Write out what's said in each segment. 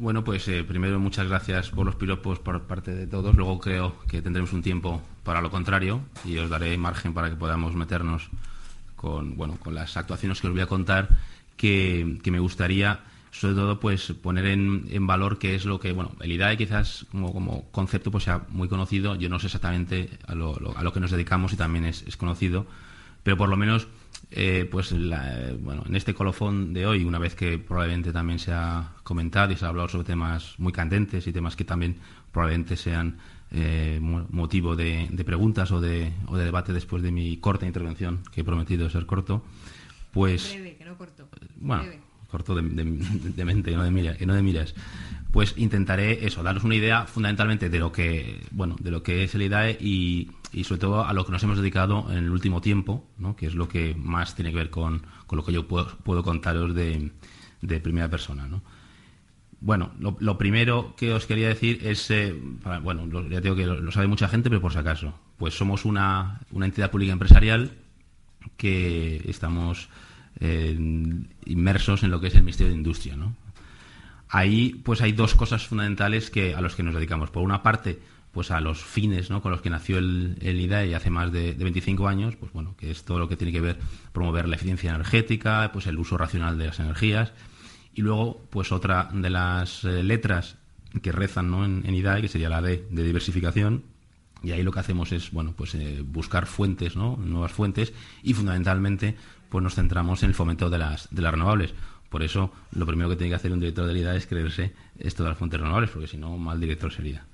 Bueno, pues primero muchas gracias por los piropos por parte de todos. Luego creo que tendremos un tiempo para lo contrario y os daré margen para que podamos meternos con las actuaciones que os voy a contar, que me gustaría sobre todo pues poner en valor qué es lo que, el IDAE quizás como concepto pues sea muy conocido. Yo no sé exactamente a lo que nos dedicamos y también es conocido, pero por lo menos en este colofón de hoy, una vez que probablemente también se ha comentado y se ha hablado sobre temas muy candentes y temas que también probablemente sean motivo de preguntas o de debate después de mi corta intervención, que he prometido ser corto, pues breve, que no corto. Bueno, breve. corto de mente, y no de miras. Pues intentaré daros una idea fundamentalmente de lo que es el IDAE y sobre todo a lo que nos hemos dedicado en el último tiempo, ¿no? Que es lo que más tiene que ver con lo que yo puedo contaros de primera persona, ¿no? Bueno, lo primero que os quería decir es, ya digo que lo sabe mucha gente, pero por si acaso, pues somos una entidad pública empresarial que estamos inmersos en lo que es el Ministerio de Industria, ¿no? Ahí pues hay dos cosas fundamentales a los que nos dedicamos. Por una parte, pues a los fines, ¿no?, con los que nació el IDAE hace más de 25 años, pues que es todo lo que tiene que ver promover la eficiencia energética, pues el uso racional de las energías. Y luego, pues otra de las letras que rezan, ¿no?, en IDAE, que sería la D de diversificación. Y ahí lo que hacemos es buscar fuentes, ¿no?, nuevas fuentes, y fundamentalmente pues nos centramos en el fomento de las renovables. Por eso lo primero que tiene que hacer un director de IDAE es creerse esto de las fuentes renovables, porque si no, mal director sería.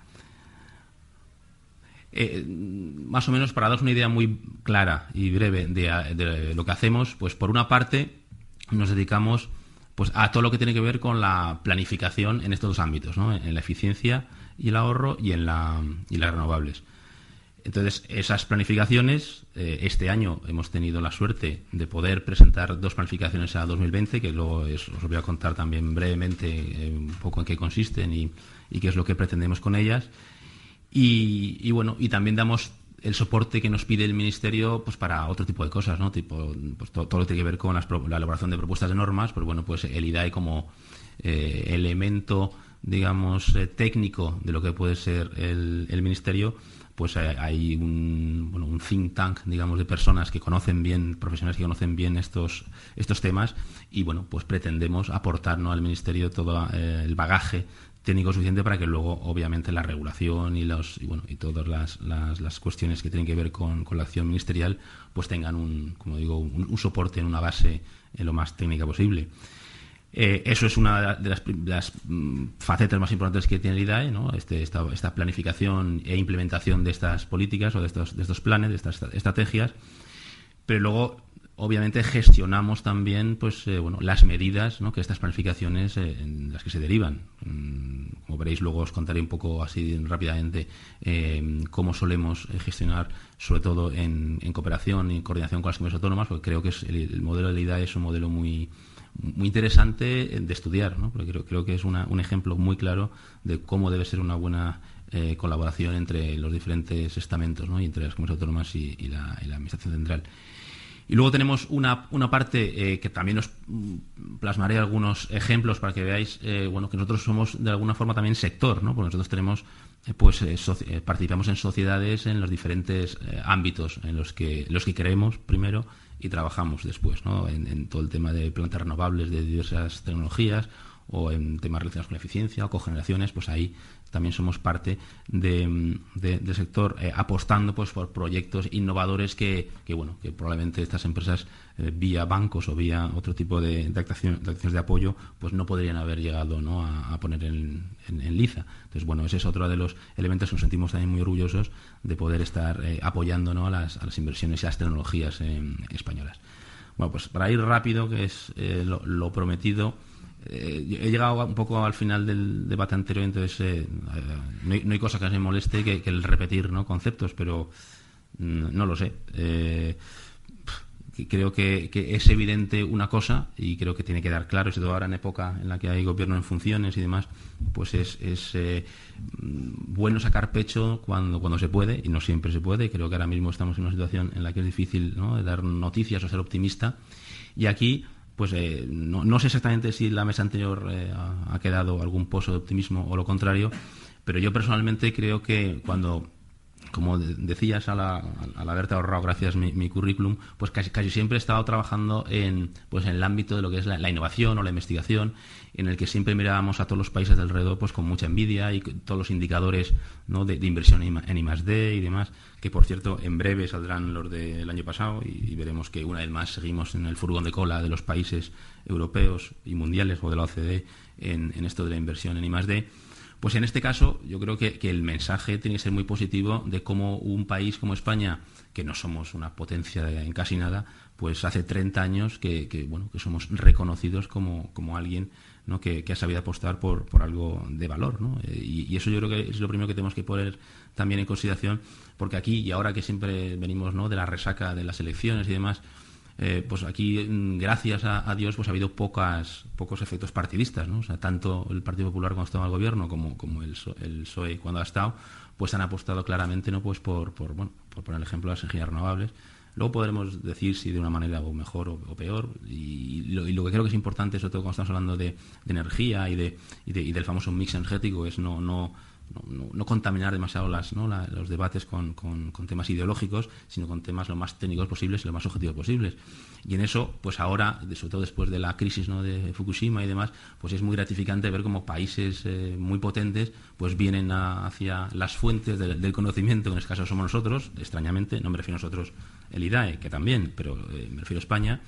Más o menos, para daros una idea muy clara y breve de lo que hacemos, pues por una parte nos dedicamos pues a todo lo que tiene que ver con la planificación en estos dos ámbitos, ¿no?, en la eficiencia y el ahorro y en las renovables. Entonces, esas planificaciones, este año hemos tenido la suerte de poder presentar dos planificaciones a 2020, que luego os voy a contar también brevemente un poco en qué consisten y qué es lo que pretendemos con ellas. Y también damos el soporte que nos pide el Ministerio pues para otro tipo de cosas, ¿no? Tipo, pues todo lo que tiene que ver con la elaboración de propuestas de normas, pues el IDAE como elemento, digamos, técnico de lo que puede ser el Ministerio, pues hay un think tank, digamos, de personas que conocen bien, profesionales que conocen bien estos temas, y pues pretendemos aportar, ¿no?, al Ministerio todo el bagaje técnico suficiente para que luego, obviamente, la regulación y todas las cuestiones que tienen que ver con la acción ministerial pues tengan un soporte en una base lo más técnica posible. Eso es una de las facetas más importantes que tiene el IDAE, ¿no? Esta planificación e implementación de estas políticas o de estos planes, de estas estrategias. Pero luego, obviamente, gestionamos también las medidas, ¿no?, que estas planificaciones en las que se derivan. Como veréis, luego os contaré un poco así rápidamente cómo solemos gestionar, sobre todo en cooperación y en coordinación con las comunidades autónomas, porque creo que el modelo del IDAE es un modelo muy interesante de estudiar, ¿no? Porque creo que es un ejemplo muy claro de cómo debe ser una buena colaboración entre los diferentes estamentos, ¿no?, y entre las comunidades autónomas y la Administración Central. Y luego tenemos una parte que también os plasmaré algunos ejemplos para que veáis que nosotros somos de alguna forma también sector, ¿no? Porque nosotros tenemos participamos en sociedades en los diferentes ámbitos en los que creemos primero y trabajamos después, ¿no? En todo el tema de plantas renovables de diversas tecnologías, o en temas relacionados con la eficiencia o cogeneraciones, pues ahí también somos parte del sector, apostando pues por proyectos innovadores que probablemente estas empresas vía bancos o vía otro tipo de acciones de apoyo pues no podrían haber llegado, ¿no?, a poner en liza. Entonces, ese es otro de los elementos que nos sentimos también muy orgullosos de poder estar apoyando, ¿no?, a las inversiones y a las tecnologías españolas. Bueno, pues para ir rápido, que es lo prometido. He llegado un poco al final del debate anterior, entonces no hay cosa que me moleste que el repetir, ¿no?, conceptos, pero no lo sé. Creo que es evidente una cosa, y creo que tiene que dar claro, y sobre todo ahora en época en la que hay gobierno en funciones y demás, pues es bueno sacar pecho cuando se puede, y no siempre se puede. Creo que ahora mismo estamos en una situación en la que es difícil, ¿no?, dar noticias o ser optimista, y aquí pues no sé exactamente si la mesa anterior ha quedado algún pozo de optimismo o lo contrario, pero yo personalmente creo que cuando, como decías, al haberte ahorrado gracias mi currículum, pues casi siempre he estado trabajando en el ámbito de lo que es la innovación o la investigación, en el que siempre mirábamos a todos los países de alrededor pues con mucha envidia y todos los indicadores, ¿no?, de inversión en I+D y demás, que por cierto en breve saldrán los del año pasado y veremos que una vez más seguimos en el furgón de cola de los países europeos y mundiales o de la OCDE en esto de la inversión en I+D. Pues en este caso yo creo que el mensaje tiene que ser muy positivo de cómo un país como España, que no somos una potencia en casi nada, pues hace 30 años que somos reconocidos como alguien, ¿no?, que ha sabido apostar por algo de valor, ¿no? Y eso yo creo que es lo primero que tenemos que poner también en consideración, porque aquí, y ahora que siempre venimos, ¿no?, de la resaca de las elecciones y demás, pues aquí, gracias a Dios, pues ha habido pocos efectos partidistas, ¿no? O sea, tanto el Partido Popular cuando estaba en el gobierno como el PSOE cuando ha estado, pues han apostado claramente, ¿no?, pues por poner el ejemplo de las energías renovables. Luego podremos decir si de una manera o mejor o peor, y lo que creo que es importante, sobre todo cuando estamos hablando de energía y del famoso mix energético, es no contaminar demasiado los debates con temas ideológicos, sino con temas lo más técnicos posibles y lo más objetivos posibles. Y en eso, pues ahora, sobre todo después de la crisis, ¿no?, de Fukushima y demás, pues es muy gratificante ver cómo países muy potentes pues vienen hacia las fuentes del conocimiento, que en este caso somos nosotros, extrañamente, no me refiero a nosotros el IDAE, que también, pero me refiero a España,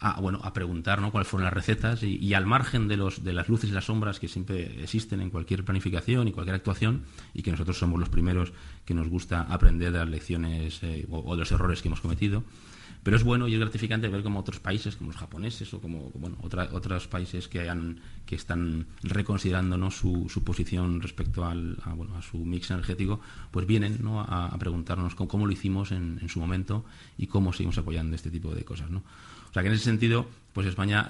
a preguntar, ¿no?, cuáles fueron las recetas y al margen de las luces y las sombras que siempre existen en cualquier planificación y cualquier actuación, y que nosotros somos los primeros que nos gusta aprender de las lecciones o de los errores que hemos cometido. Pero es bueno y es gratificante ver cómo otros países, como los japoneses o como otros países que están reconsiderando, ¿no?, su posición respecto a su mix energético, pues vienen, ¿no?, a preguntarnos cómo lo hicimos en su momento y cómo seguimos apoyando este tipo de cosas, ¿no? O sea que en ese sentido, pues España,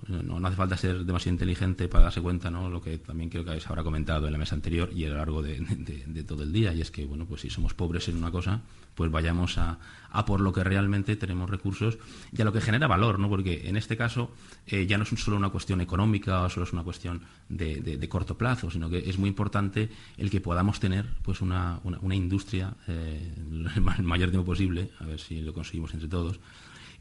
no hace falta ser demasiado inteligente para darse cuenta, ¿no?, lo que también creo que habéis ahora comentado en la mesa anterior y a lo largo de todo el día, y es que, bueno, pues si somos pobres en una cosa, pues vayamos a por lo que realmente tenemos recursos y a lo que genera valor, ¿no? Porque en este caso ya no es solo una cuestión económica o solo es una cuestión de corto plazo, sino que es muy importante el que podamos tener pues una industria el mayor tiempo posible, a ver si lo conseguimos entre todos,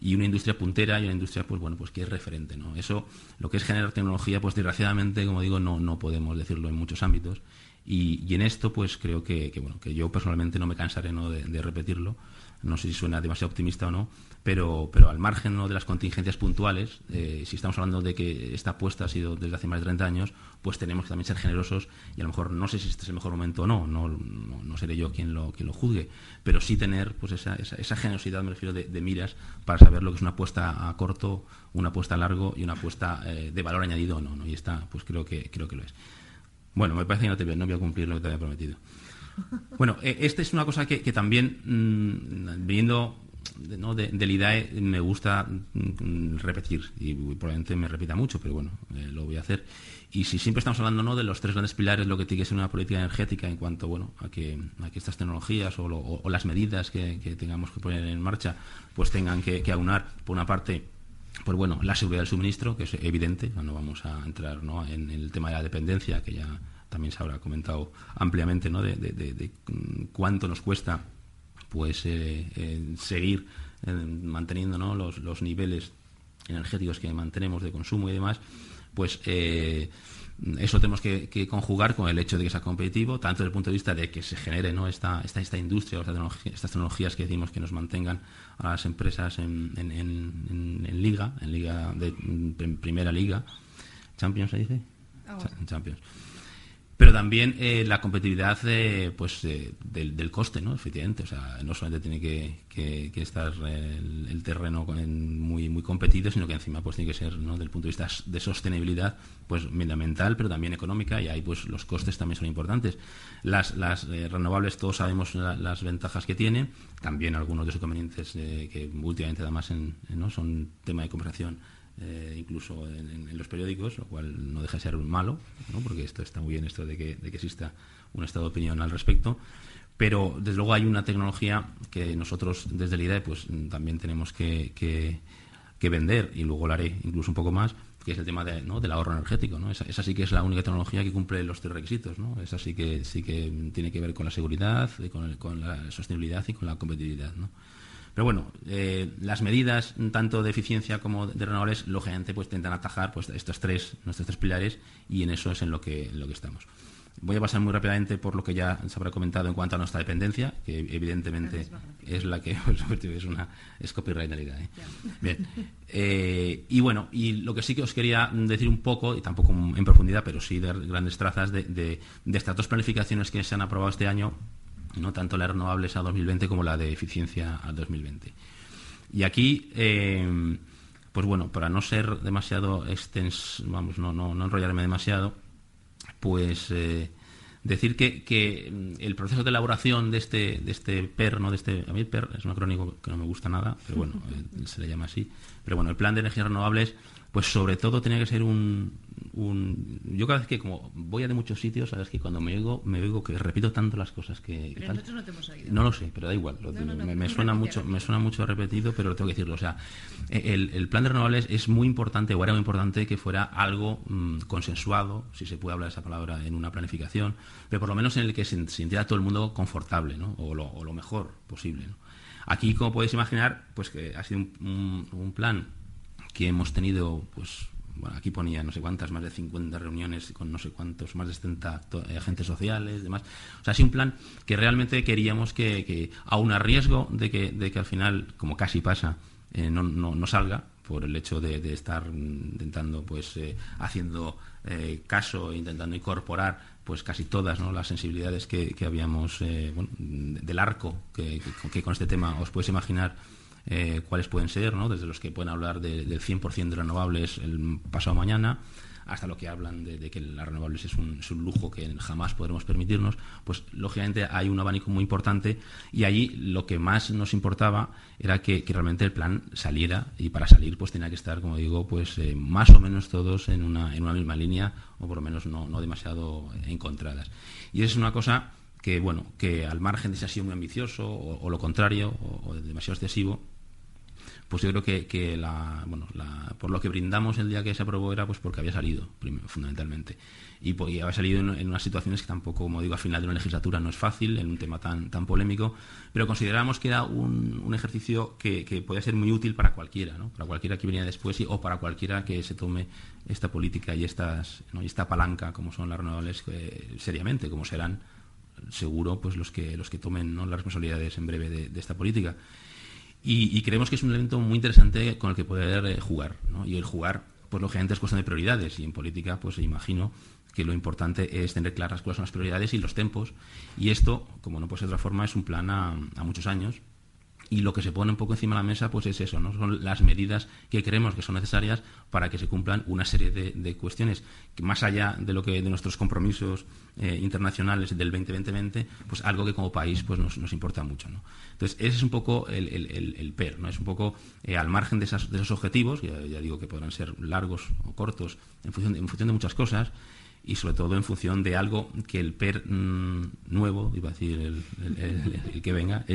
y una industria puntera y una industria pues que es referente, ¿no? Eso, lo que es generar tecnología, pues desgraciadamente, como digo, no podemos decirlo en muchos ámbitos, y en esto pues creo que yo personalmente no me cansaré, ¿no?, de repetirlo. No sé si suena demasiado optimista o no, pero al margen, ¿no?, de las contingencias puntuales, si estamos hablando de que esta apuesta ha sido desde hace más de 30 años, pues tenemos que también ser generosos, y a lo mejor no sé si este es el mejor momento o no seré yo quien lo juzgue, pero sí tener pues esa generosidad, me refiero, de miras para saber lo que es una apuesta a corto, una apuesta a largo y una apuesta de valor añadido o no, y esta pues creo que lo es. Bueno, me parece que no voy a cumplir lo que te había prometido. Bueno, esta es una cosa que también, viniendo, ¿no?, del IDAE, me gusta repetir, y probablemente me repita mucho, pero bueno, lo voy a hacer. Y si siempre estamos hablando, ¿no?, de los tres grandes pilares, lo que tiene que ser una política energética en cuanto, a que estas tecnologías o las medidas que tengamos que poner en marcha, pues tengan que aunar, por una parte, pues bueno, la seguridad del suministro, que es evidente, no vamos a entrar, ¿no?, en el tema de la dependencia, que ya también se habrá comentado ampliamente, ¿no?, de cuánto nos cuesta pues seguir manteniendo, ¿no?, los niveles energéticos que mantenemos de consumo y demás, pues eso tenemos que conjugar con el hecho de que sea competitivo, tanto desde el punto de vista de que se genere, ¿no?, esta industria o estas tecnologías que decimos que nos mantengan a las empresas en liga de primera liga, Champions se dice, Champions. Pero también la competitividad del coste, ¿no?, efectivamente. O sea, no solamente tiene que estar el terreno muy, muy competido, sino que encima pues tiene que ser, ¿no?, del punto de vista de sostenibilidad, pues medioambiental, pero también económica, y ahí pues los costes también son importantes. Las renovables, todos sabemos las ventajas que tienen, también algunos de sus inconvenientes que últimamente además son tema de conversación, incluso en los periódicos, lo cual no deja de ser malo, ¿no?, porque esto está muy bien, esto de que exista un estado de opinión al respecto. Pero desde luego hay una tecnología que nosotros desde el IDAE pues también tenemos que que vender, y luego lo haré incluso un poco más, que es el tema ¿no? del ahorro energético, ¿no? Esa sí que es la única tecnología que cumple los 3 requisitos, ¿no? Esa sí que tiene que ver con la seguridad, con la sostenibilidad y con la competitividad, ¿no? Pero bueno, las medidas tanto de eficiencia como de renovables, lógicamente, pues intentan atajar pues nuestros tres pilares, y en eso es en lo que estamos. Voy a pasar muy rápidamente por lo que ya se habrá comentado en cuanto a nuestra dependencia, que evidentemente es la que es copyright en realidad. Bien. Y bueno, y lo que sí que os quería decir un poco, y tampoco en profundidad, pero sí de grandes trazas, de estas dos planificaciones que se han aprobado este año, no tanto las renovables a 2020 como la de eficiencia a 2020. Y aquí, pues bueno, para no ser demasiado extenso, vamos, no enrollarme demasiado, pues decir que el proceso de elaboración de este PER, ¿no? A mí el PER es un acrónimo que no me gusta nada, pero bueno, se le llama así. Pero bueno, el plan de energías renovables, pues sobre todo tenía que ser yo cada vez que, como voy a de muchos sitios, sabes que cuando me oigo que repito tanto las cosas que... Pero nosotros no te hemos oído. No lo sé, pero da igual. Me suena mucho repetido, pero tengo que decirlo. O sea, el plan de renovables es muy importante, o era muy importante que fuera algo consensuado, si se puede hablar de esa palabra en una planificación, pero por lo menos en el que se sintiera todo el mundo confortable, ¿no? O lo mejor posible, ¿no? Aquí, como podéis imaginar, pues que ha sido un plan que hemos tenido, pues, bueno, aquí ponía no sé cuántas, más de 50 reuniones con no sé cuántos, más de 70 agentes sociales, demás. O sea, ha sido un plan que realmente queríamos que aun a riesgo de que al final, como casi pasa, no salga, por el hecho de estar intentando, pues, haciendo caso e intentando incorporar, pues, casi todas, ¿no?, las sensibilidades que habíamos, del arco que con este tema os podéis imaginar. Cuáles pueden ser, ¿no? Desde los que pueden hablar del 100% de renovables el pasado mañana, hasta lo que hablan de que las renovables es un lujo que jamás podremos permitirnos. Pues lógicamente hay un abanico muy importante, y allí lo que más nos importaba era que realmente el plan saliera, y para salir pues tenía que estar, como digo, pues más o menos todos en una misma línea, o por lo menos no demasiado encontradas. Y eso es una cosa que, bueno, que al margen de si ha sido muy ambicioso o lo contrario, o demasiado excesivo, pues yo creo que por lo que brindamos el día que se aprobó era pues porque había salido, fundamentalmente. Y había salido en unas situaciones que tampoco, como digo, al final de una legislatura no es fácil, en un tema tan polémico, pero consideramos que era un ejercicio que podía ser muy útil para cualquiera, ¿no? Para cualquiera que venía después, o para cualquiera que se tome esta política y esta palanca, como son las renovables, seriamente, como serán seguro pues los que tomen, ¿no?, las responsabilidades en breve de esta política. Y creemos que es un elemento muy interesante con el que poder jugar, ¿no? Y el jugar, pues lógicamente es cuestión de prioridades, y en política pues imagino que lo importante es tener claras cuáles son las prioridades y los tempos, y esto, como no puede ser de otra forma, es un plan a muchos años. Y lo que se pone un poco encima de la mesa pues es eso, ¿no? Son las medidas que creemos que son necesarias para que se cumplan una serie de cuestiones que, más allá de de nuestros compromisos internacionales del 2020, pues algo que como país pues nos importa mucho, ¿no? Entonces ese es un poco el PER, ¿no? Es un poco al margen de esos objetivos, ya digo que podrán ser largos o cortos en función de muchas cosas, y sobre todo en función de algo que el PER nuevo, iba a decir el que venga,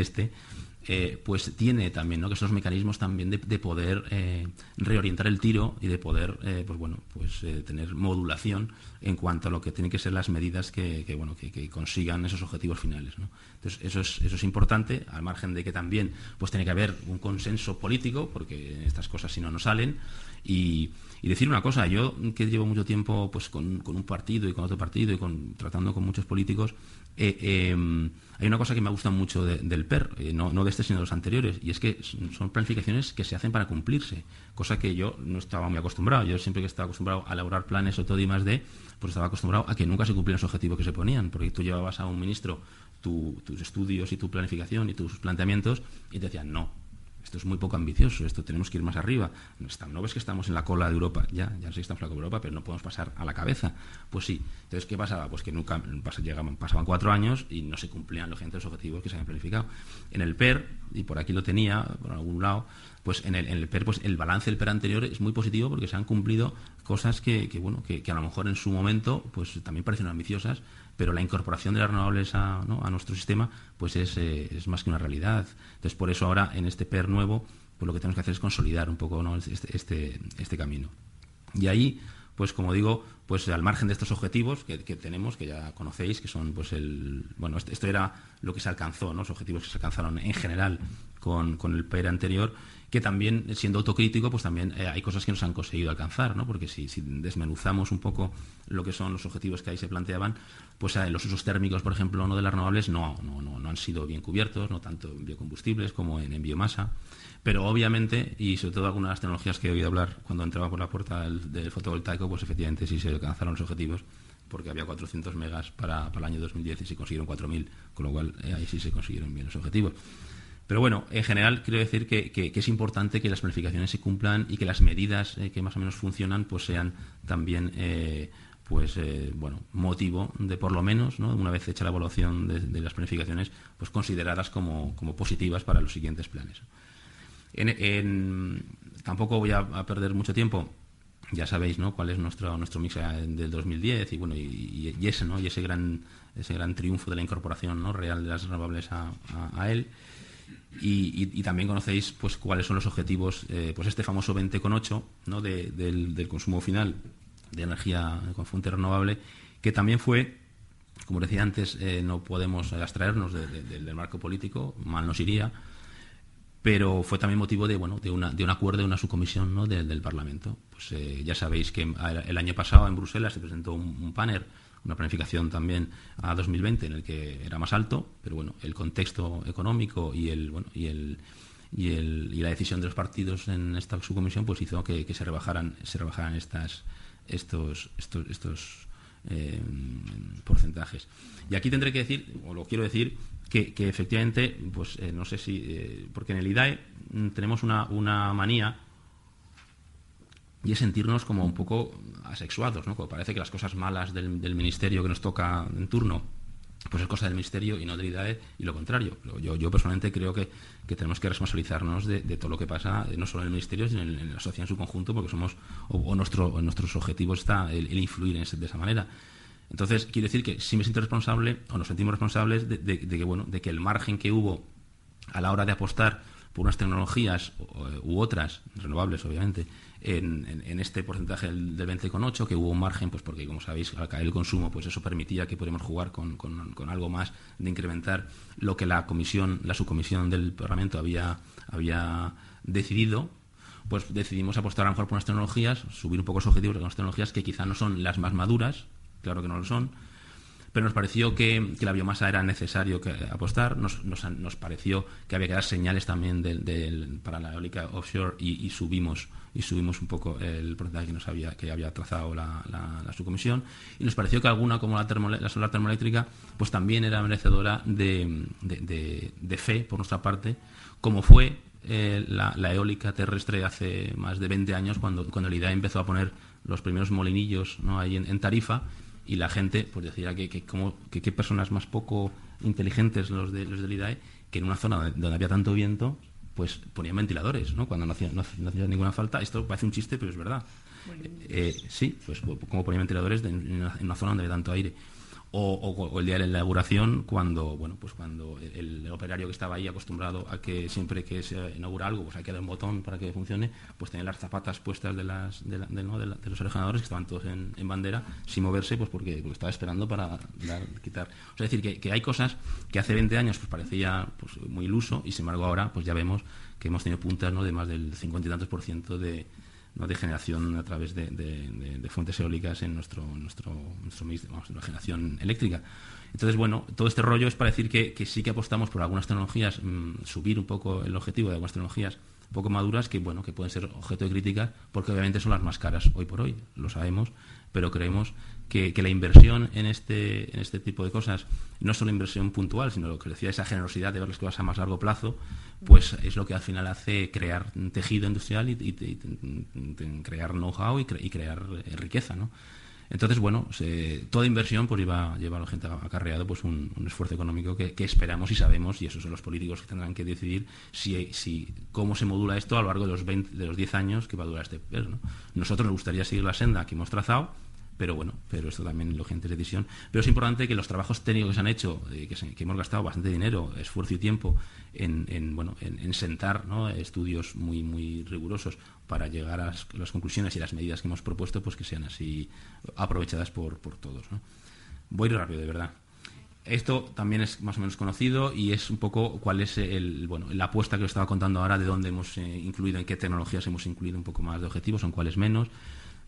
pues tiene también, ¿no?, que esos mecanismos también de poder reorientar el tiro, y de poder tener modulación en cuanto a lo que tienen que ser las medidas que consigan esos objetivos finales, ¿no? Entonces eso es importante, al margen de que también pues tiene que haber un consenso político, porque estas cosas si no salen. Y decir una cosa, yo que llevo mucho tiempo pues con un partido y con otro partido y tratando con muchos políticos, hay una cosa que me gusta mucho del PER, no de este sino de los anteriores, y es que son planificaciones que se hacen para cumplirse, cosa que yo no estaba muy acostumbrado. Yo siempre que estaba acostumbrado a elaborar planes o todo y más pues estaba acostumbrado a que nunca se cumplían los objetivos que se ponían, porque tú llevabas a un ministro tus estudios y tu planificación y tus planteamientos, y te decían no, esto es muy poco ambicioso, esto tenemos que ir más arriba. ¿No ves que estamos en la cola de Europa? Ya sé que estamos en la cola de Europa, pero no podemos pasar a la cabeza. Pues sí. Entonces, ¿qué pasaba? Pues que nunca pasaban 4 años y no se cumplían los objetivos que se habían planificado. En el PER, y por aquí lo tenía, por algún lado, pues en el PER, pues el balance del PER anterior es muy positivo, porque se han cumplido cosas que a lo mejor en su momento pues también parecieron ambiciosas, pero la incorporación de las renovables a nuestro sistema pues es más que una realidad. Entonces, por eso ahora en este PER nuevo pues lo que tenemos que hacer es consolidar un poco, ¿no?, este camino. Y ahí, pues como digo, pues al margen de estos objetivos que tenemos, que ya conocéis, que son pues esto era lo que se alcanzó, ¿no?, los objetivos que se alcanzaron en general con el PER anterior, que también, siendo autocrítico, pues también hay cosas que no se han conseguido alcanzar, ¿no? Porque si desmenuzamos un poco lo que son los objetivos que ahí se planteaban, pues los usos térmicos, por ejemplo, no de las renovables no han sido bien cubiertos, no tanto en biocombustibles como en biomasa. Pero obviamente, y sobre todo algunas de las tecnologías que he oído hablar cuando entraba por la puerta del fotovoltaico, pues efectivamente sí se alcanzaron los objetivos, porque había 400 megas para el año 2010 y se consiguieron 4.000, con lo cual ahí sí se consiguieron bien los objetivos. Pero bueno, en general quiero decir que es importante que las planificaciones se cumplan y que las medidas que más o menos funcionan pues sean también motivo de, por lo menos, ¿no?, una vez hecha la evaluación de las planificaciones, pues consideradas como positivas para los siguientes planes. Tampoco voy a perder mucho tiempo. Ya sabéis, ¿no?, cuál es nuestro mix del 2010 y bueno y ese gran triunfo de la incorporación, ¿no?, real de las renovables a él. Y también conocéis pues cuáles son los objetivos, pues este famoso 20,8, ¿no?, del consumo final de energía con fuente renovable, que también fue, como decía antes, no podemos abstraernos del marco político, mal nos iría, pero fue también motivo de un acuerdo de una subcomisión, ¿no?, del Parlamento. Pues ya sabéis que el año pasado en Bruselas se presentó un panel, una planificación también a 2020 en el que era más alto, pero bueno, el contexto económico y la decisión de los partidos en esta subcomisión pues hizo que se rebajaran estos porcentajes. Y aquí tendré que decir, o lo quiero decir, que efectivamente, pues no sé si, porque en el IDAE tenemos una manía, y es sentirnos como un poco asexuados, ¿no? Como parece que las cosas malas del ministerio que nos toca en turno pues es cosa del ministerio y no del IDAE, y lo contrario. Yo personalmente creo que tenemos que responsabilizarnos de todo lo que pasa, no solo en el ministerio, sino en la sociedad en su conjunto, porque somos en nuestros objetivos está el influir de esa manera. Entonces, quiero decir que sí me siento responsable, o nos sentimos responsables de que el margen que hubo a la hora de apostar por unas tecnologías u otras, renovables obviamente, en este porcentaje del 20,8, que hubo un margen, pues porque como sabéis, al caer el consumo, pues eso permitía que pudiéramos jugar con algo más de incrementar lo que la subcomisión del Parlamento había decidido. Pues decidimos apostar a lo mejor por unas tecnologías, subir un poco los objetivos de unas tecnologías que quizá no son las más maduras, claro que no lo son, pero nos pareció que la biomasa era necesario apostar, nos pareció que había que dar señales también para la eólica offshore y subimos un poco el porcentaje que había trazado la subcomisión, y nos pareció que alguna, como la solar termoeléctrica, pues también era merecedora de fe por nuestra parte, como fue la eólica terrestre hace más de 20 años, cuando el IDAE empezó a poner los primeros molinillos, ¿no?, ahí en Tarifa, y la gente pues decía que personas más poco inteligentes los del IDAE, que en una zona donde había tanto viento pues ponían ventiladores, ¿no?, cuando no hacía ninguna falta. Esto parece un chiste, pero es verdad. Sí, pues como ponían ventiladores en una zona donde había tanto aire. O el día de la inauguración, cuando el operario que estaba ahí, acostumbrado a que siempre que se inaugura algo pues hay que dar un botón para que funcione, pues tenía las zapatas puestas de los originadores, que estaban todos en bandera, sin moverse, pues porque estaba esperando para quitar. O sea, es decir, que hay cosas que hace 20 años pues parecía pues muy iluso, y sin embargo ahora pues ya vemos que hemos tenido puntas, ¿no?, de más del 50 y tantos % de generación a través de fuentes eólicas en nuestra generación eléctrica. Entonces, bueno, todo este rollo es para decir que sí que apostamos por algunas tecnologías, subir un poco el objetivo de algunas tecnologías un poco maduras, que pueden ser objeto de crítica, porque obviamente son las más caras hoy por hoy, lo sabemos, pero creemos que la inversión en este tipo de cosas no es solo inversión puntual, sino lo que decía, esa generosidad de ver las cosas a más largo plazo, pues es lo que al final hace crear tejido industrial y crear know-how y crear riqueza, ¿no? Entonces, bueno, toda inversión pues lleva a la gente acarreado pues un esfuerzo económico que esperamos y sabemos, y esos son los políticos que tendrán que decidir si cómo se modula esto a lo largo de los 10 años que va a durar este PER, ¿no? Nosotros nos gustaría seguir la senda que hemos trazado, pero bueno, pero esto también lógicamente es decisión. Pero es importante que los trabajos técnicos que se han hecho, que hemos gastado bastante dinero, esfuerzo y tiempo en sentar, ¿no?, estudios muy rigurosos para llegar a las conclusiones y las medidas que hemos propuesto, pues que sean así aprovechadas por todos, ¿no? Voy rápido, de verdad. Esto también es más o menos conocido y es un poco cuál es la apuesta que os estaba contando ahora, de dónde hemos incluido, en qué tecnologías hemos incluido un poco más de objetivos, en cuáles menos.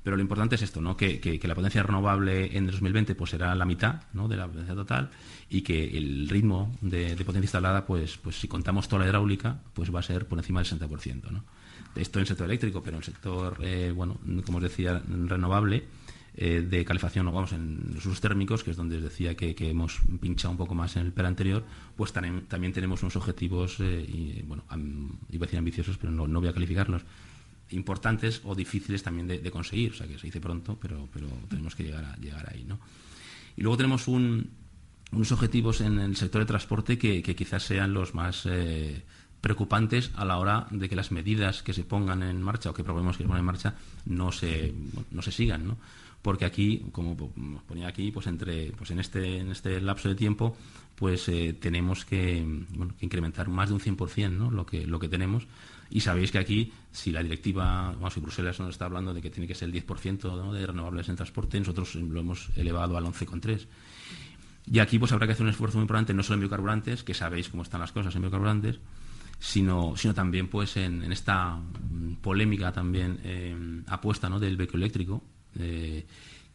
Pero lo importante es esto, ¿no?, que la potencia renovable en 2020 pues será la mitad, ¿no?, de la potencia total, y que el ritmo de potencia instalada, pues si contamos toda la hidráulica, pues va a ser por encima del 60%, ¿no? Esto en el sector eléctrico, pero en el sector, como os decía, renovable, de calefacción, vamos, en los usos térmicos, que es donde os decía que hemos pinchado un poco más en el PER anterior, pues también tenemos unos objetivos, iba a decir ambiciosos, pero no voy a calificarlos, importantes o difíciles también de conseguir. O sea, que se dice pronto, pero tenemos que llegar ahí, ¿no? Y luego tenemos unos objetivos en el sector de transporte que quizás sean los más preocupantes a la hora de que las medidas que se pongan en marcha o que probemos que se pongan en marcha no se sigan, ¿no? Porque aquí, como os ponía aquí, pues en este lapso de tiempo, pues tenemos que incrementar más de un 100%, ¿no?, lo que tenemos. Y sabéis que aquí, si la directiva, si Bruselas nos está hablando de que tiene que ser el 10%, ¿no?, de renovables en transporte, nosotros lo hemos elevado al 11,3%. Y aquí pues habrá que hacer un esfuerzo muy importante, no solo en biocarburantes, que sabéis cómo están las cosas en biocarburantes, sino también pues en esta polémica también apuesta, ¿no?, del vehículo eléctrico,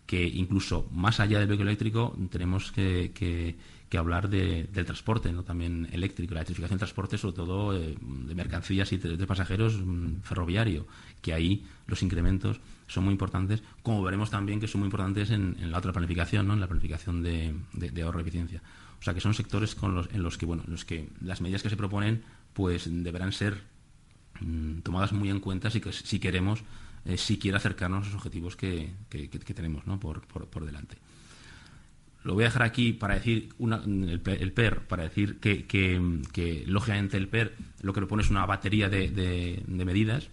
que incluso más allá del vehículo eléctrico tenemos que hablar del transporte, ¿no?, también eléctrico, la electrificación del transporte, sobre todo de mercancías y de pasajeros ferroviario, que ahí los incrementos son muy importantes, como veremos también que son muy importantes en la otra planificación, ¿no?, en la planificación de ahorro y eficiencia. O sea, que son sectores en los que las medidas que se proponen pues deberán ser tomadas muy en cuenta si queremos siquiera acercarnos a los objetivos que tenemos, ¿no?, por delante. Lo voy a dejar aquí para decir el PER, para decir que lógicamente el PER lo que propone es una batería de medidas,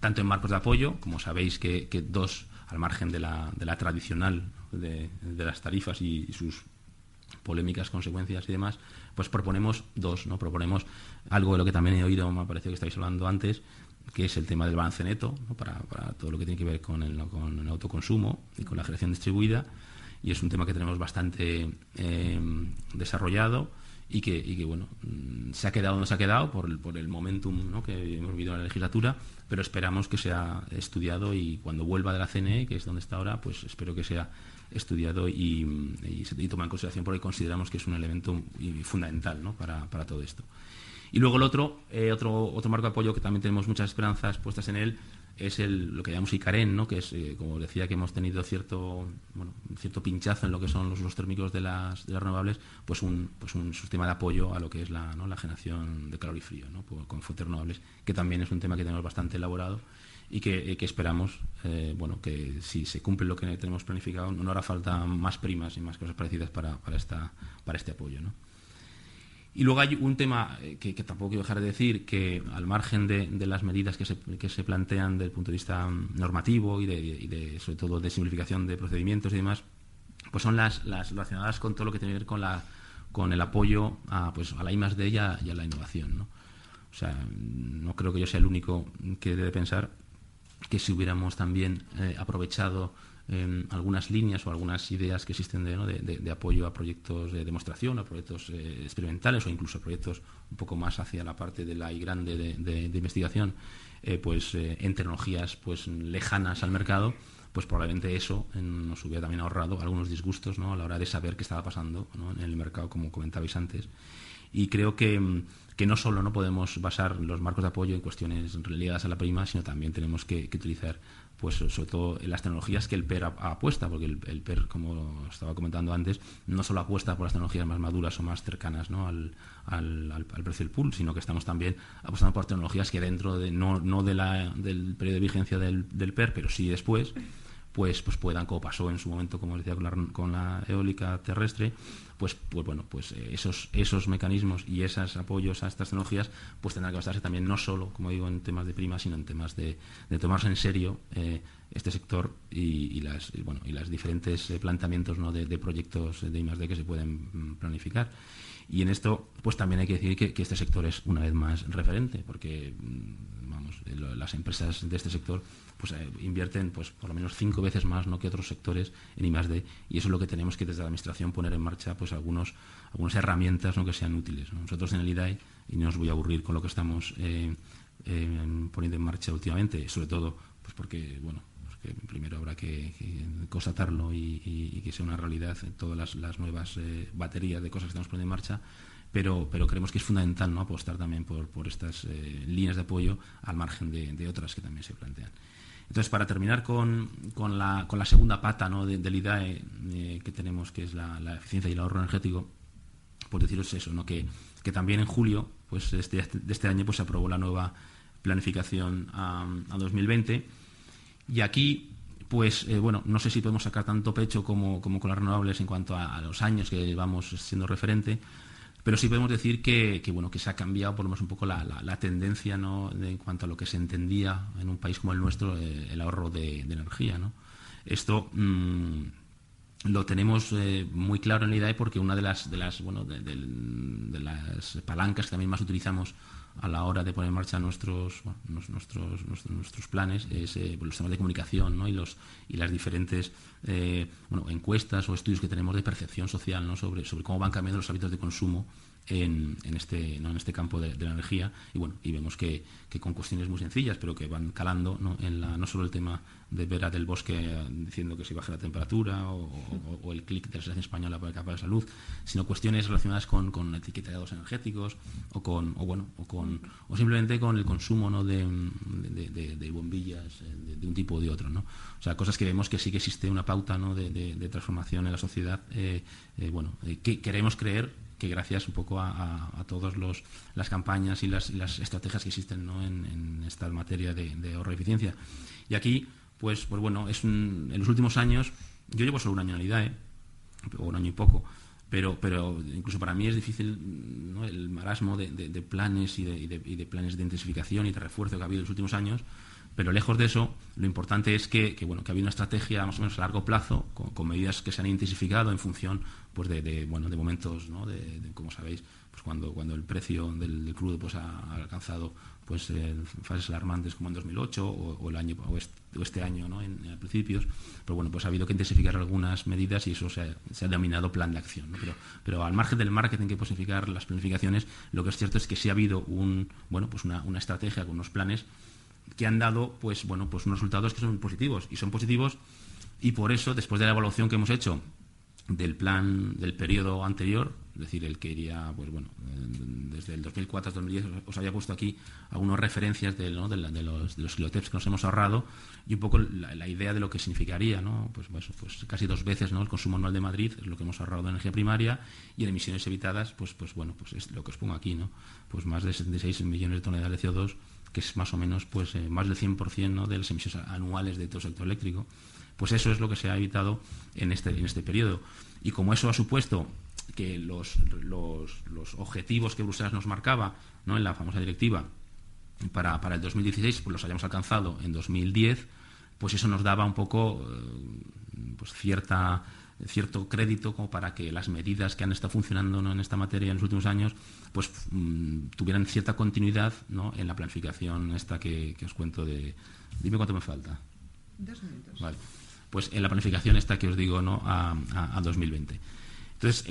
tanto en marcos de apoyo, como sabéis que dos, al margen de la tradicional de las tarifas y sus polémicas consecuencias y demás, pues proponemos dos, ¿no? Proponemos algo de lo que también he oído, me ha parecido que estáis hablando antes, que es el tema del balance neto, ¿no?, para todo lo que tiene que ver con el autoconsumo y con la generación distribuida, y es un tema que tenemos bastante desarrollado y que bueno, se ha quedado donde se ha quedado por el momentum, ¿no?, que hemos vivido en la legislatura, pero esperamos que sea estudiado, y cuando vuelva de la CNE, que es donde está ahora, pues espero que sea estudiado y tomado en consideración, porque consideramos que es un elemento fundamental, ¿no?, para todo esto. Y luego el otro marco de apoyo que también tenemos muchas esperanzas puestas en él es lo que llamamos ICAREN, ¿no?, que es, como decía, que hemos tenido cierto pinchazo en lo que son los usos térmicos de las renovables, pues un sistema de apoyo a lo que es la generación de calor y frío, ¿no?, con fuentes renovables, que también es un tema que tenemos bastante elaborado y que esperamos que si se cumple lo que tenemos planificado, no hará falta más primas y más cosas parecidas para este apoyo, ¿no? Y luego hay un tema que tampoco quiero dejar de decir, que al margen de las medidas que se plantean desde el punto de vista normativo y de sobre todo de simplificación de procedimientos y demás, pues son las relacionadas con todo lo que tiene que ver con el apoyo a la I+D y a la innovación, ¿no? O sea, no creo que yo sea el único que debe pensar que si hubiéramos también aprovechado algunas líneas o algunas ideas que existen de apoyo a proyectos de demostración, a proyectos experimentales, o incluso a proyectos un poco más hacia la parte de la I grande de investigación, en tecnologías lejanas al mercado, pues probablemente eso nos hubiera también ahorrado algunos disgustos, ¿no?, a la hora de saber qué estaba pasando, ¿no?, en el mercado, como comentabais antes. Y creo que no solo no podemos basar los marcos de apoyo en cuestiones ligadas a la prima, sino también tenemos que utilizar, pues sobre todo en las tecnologías que el PER apuesta, porque el PER, como estaba comentando antes, no solo apuesta por las tecnologías más maduras o más cercanas, ¿no?, al precio del pool, sino que estamos también apostando por tecnologías que dentro de no del periodo de vigencia del PER, pero sí después, pues puedan, como pasó en su momento, como decía, con la eólica terrestre, esos mecanismos y esos apoyos a estas tecnologías pues tendrán que basarse también no solo, como digo, en temas de prima, sino en temas de tomarse en serio este sector y las diferentes planteamientos, ¿no?, de proyectos de I+D que se pueden planificar. Y en esto pues también hay que decir que este sector es una vez más referente, porque las empresas de este sector pues invierten pues por lo menos 5 veces más, ¿no?, que otros sectores en I+D, y eso es lo que tenemos que desde la administración poner en marcha, pues algunas herramientas, ¿no?, que sean útiles, ¿no? Nosotros en el IDAE, y no os voy a aburrir con lo que estamos poniendo en marcha últimamente, sobre todo pues porque que primero habrá que constatarlo y que sea una realidad en todas las nuevas baterías de cosas que estamos poniendo en marcha, pero creemos que es fundamental, ¿no?, apostar también por estas líneas de apoyo al margen de otras que también se plantean. Entonces, para terminar con la segunda pata, ¿no?, del IDAE que tenemos, que es la eficiencia y el ahorro energético, pues deciros eso, ¿no?, que también en julio pues de este año pues se aprobó la nueva planificación a 2020. Y aquí, pues, no sé si podemos sacar tanto pecho como con las renovables en cuanto a los años que llevamos siendo referente, pero sí podemos decir que se ha cambiado por lo menos un poco la tendencia, ¿no?, en cuanto a lo que se entendía en un país como el nuestro, el ahorro de energía, ¿no? Esto lo tenemos muy claro en la IDAE, porque una de las palancas que también más utilizamos a la hora de poner en marcha nuestros planes es los temas de comunicación, ¿no?, y las diferentes encuestas o estudios que tenemos de percepción social, ¿no?, sobre cómo van cambiando los hábitos de consumo en este campo de la energía, y vemos que con cuestiones muy sencillas, pero que van calando, ¿no?, no solo el tema de ver a Del Bosque diciendo que se baje la temperatura o el clic de la Asociación Española para el Capa de Salud, sino cuestiones relacionadas con etiquetados energéticos o simplemente con el consumo, ¿no?, de bombillas de un tipo o de otro, ¿no? O sea, cosas que vemos que sí que existe una pauta, ¿no?, de transformación en la sociedad, que queremos creer que gracias un poco a todas las campañas y las estrategias que existen, ¿no?, en esta materia de ahorro y eficiencia. Y aquí, pues en los últimos años, yo llevo solo un año en la IDAE, o un año y poco, pero incluso para mí es difícil, ¿no?, el marasmo de planes y de planes de intensificación y de refuerzo que ha habido en los últimos años. Pero lejos de eso, lo importante es que ha habido una estrategia más o menos a largo plazo, con medidas que se han intensificado en función pues de momentos, ¿no?, como sabéis, pues cuando el precio del crudo pues ha alcanzado pues fases alarmantes como en 2008 o este año, ¿no?, a principios, pero pues ha habido que intensificar algunas medidas, y eso se ha denominado plan de acción, ¿no? Pero al margen del marketing que puede significar las planificaciones, lo que es cierto es que sí ha habido una estrategia con unos planes que han dado pues unos resultados que son positivos, y por eso, después de la evaluación que hemos hecho del plan del periodo anterior, es decir, el que iría desde el 2004 hasta 2010, os había puesto aquí algunas referencias de los kiloteps que nos hemos ahorrado, y un poco la idea de lo que significaría, ¿no? Pues casi 2 veces, ¿no?, el consumo anual de Madrid es lo que hemos ahorrado de energía primaria, y en emisiones evitadas pues es lo que os pongo aquí, ¿no? Pues más de 76 millones de toneladas de CO2, que es más o menos más del 100%, ¿no?, de las emisiones anuales de todo el sector eléctrico. Pues eso es lo que se ha evitado en este periodo. Y como eso ha supuesto que los objetivos que Bruselas nos marcaba, ¿no?, en la famosa directiva para el 2016, pues los hayamos alcanzado en 2010, pues eso nos daba un poco cierto crédito como para que las medidas que han estado funcionando, ¿no?, en esta materia en los últimos años pues tuvieran cierta continuidad, ¿no?, en la planificación esta que os cuento de... Dime cuánto me falta. 2 minutos. Vale. Pues en la planificación esta que os digo, ¿no?, a 2020. Entonces,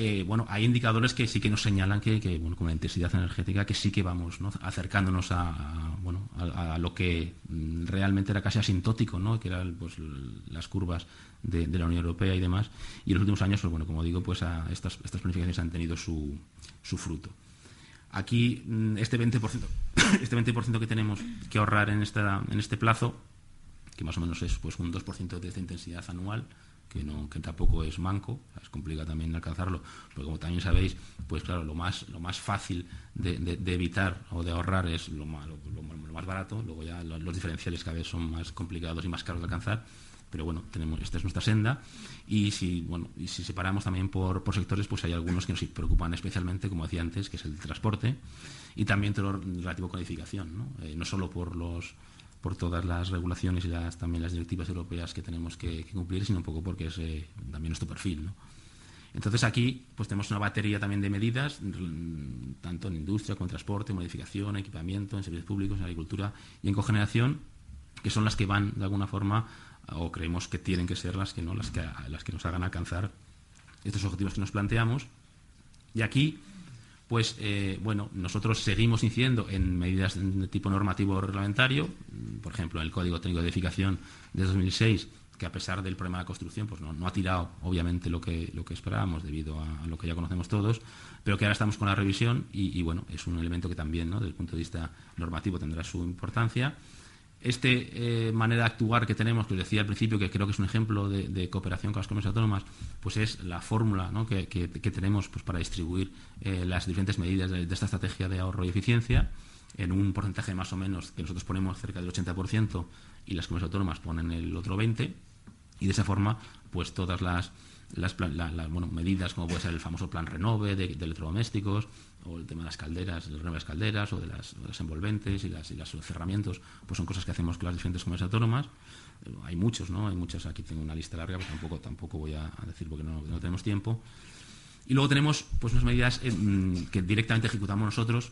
hay indicadores que sí que nos señalan que con la intensidad energética que sí que vamos, ¿no?, acercándonos a lo que realmente era casi asintótico, ¿no?, que eran pues las curvas de la Unión Europea y demás. Y en los últimos años, pues como digo, pues estas planificaciones han tenido su fruto. Aquí este 20% que tenemos que ahorrar en este plazo, que más o menos es pues un 2% de esta intensidad anual, que tampoco es manco, es complicado también alcanzarlo, porque como también sabéis, pues claro, lo más fácil de evitar o de ahorrar es lo más barato. Luego ya los diferenciales cada vez son más complicados y más caros de alcanzar, pero esta es nuestra senda. Y si separamos también por sectores, pues hay algunos que nos preocupan especialmente, como decía antes, que es el transporte, y también todo lo relativo con edificación, ¿no? No solo por por todas las regulaciones y también las directivas europeas que tenemos que cumplir, sino un poco porque es también nuestro perfil, ¿no? Entonces aquí pues tenemos una batería también de medidas, tanto en industria como en transporte, modificación, equipamiento, en servicios públicos, en agricultura y en cogeneración, que son las que van de alguna forma, o creemos que tienen que ser las que nos hagan alcanzar estos objetivos que nos planteamos. Y aquí pues nosotros seguimos incidiendo en medidas de tipo normativo o reglamentario, por ejemplo, en el Código Técnico de Edificación de 2006, que a pesar del problema de la construcción pues no ha tirado obviamente lo que esperábamos debido a lo que ya conocemos todos, pero que ahora estamos con la revisión y bueno, es un elemento que también, ¿no?, desde el punto de vista normativo tendrá su importancia. Manera de actuar que tenemos, que os decía al principio, que creo que es un ejemplo de cooperación con las comunidades autónomas, pues es la fórmula, ¿no?, que tenemos pues para distribuir las diferentes medidas de esta estrategia de ahorro y eficiencia en un porcentaje más o menos que nosotros ponemos cerca del 80% y las comunidades autónomas ponen el otro 20%, y de esa forma pues todas las medidas, como puede ser el famoso plan Renove de electrodomésticos, o el tema de las calderas, el renove de las calderas, o de las envolventes y los cerramientos, pues son cosas que hacemos con las diferentes comunidades autónomas. Hay muchos, ¿no? Hay muchas, aquí tengo una lista larga, pero tampoco voy a decir porque no tenemos tiempo. Y luego tenemos pues unas medidas que directamente ejecutamos nosotros,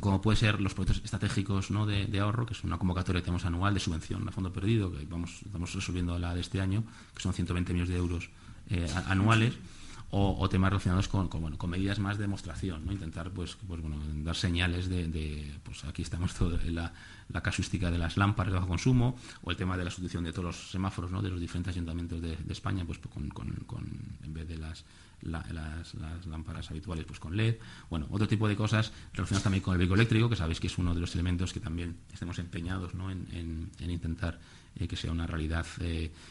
como puede ser los proyectos estratégicos, ¿no?, de ahorro, que es una convocatoria que tenemos anual de subvención a fondo perdido, que estamos resolviendo la de este año, que son 120 millones de euros anuales, o temas relacionados con medidas más de demostración, ¿no? Intentar dar señales pues aquí estamos todo en la casuística de las lámparas de bajo consumo, o el tema de la sustitución de todos los semáforos, ¿no?, de los diferentes ayuntamientos de España, pues en vez de las lámparas habituales, pues con LED. Bueno, otro tipo de cosas relacionadas también con el vehículo eléctrico, que sabéis que es uno de los elementos que también estamos empeñados, ¿no?, en intentar que sea una realidad,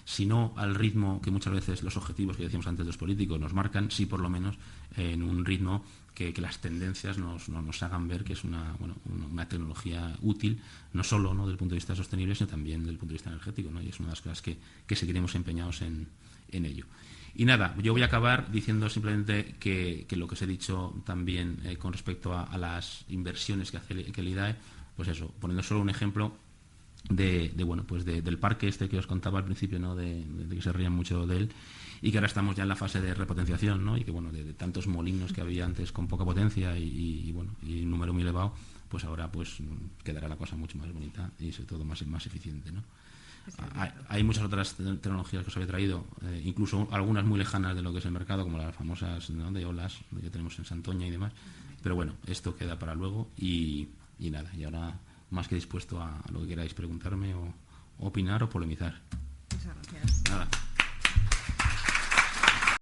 si no al ritmo que muchas veces los objetivos que decíamos antes de los políticos nos marcan, sí por lo menos en un ritmo que las tendencias nos hagan ver que es una tecnología útil, no solo, ¿no?, desde el punto de vista sostenible, sino también desde el punto de vista energético, ¿no? Y es una de las cosas que seguiremos empeñados en ello. Y nada, yo voy a acabar diciendo simplemente que lo que os he dicho también con respecto a las inversiones que hace el IDAE, pues eso, poniendo solo un ejemplo del parque este que os contaba al principio, ¿no?, de que se rían mucho de él, y que ahora estamos ya en la fase de repotenciación, ¿no?, y que de tantos molinos que había antes con poca potencia y un número muy elevado, pues ahora pues quedará la cosa mucho más bonita y sobre todo más eficiente, ¿no? Hay muchas otras tecnologías que os había traído, incluso algunas muy lejanas de lo que es el mercado, como las famosas, ¿no?, de olas que tenemos en Santoña y demás, pero bueno, esto queda para luego y nada, y ahora más que dispuesto a lo que queráis preguntarme o opinar o polemizar. Muchas gracias. Nada.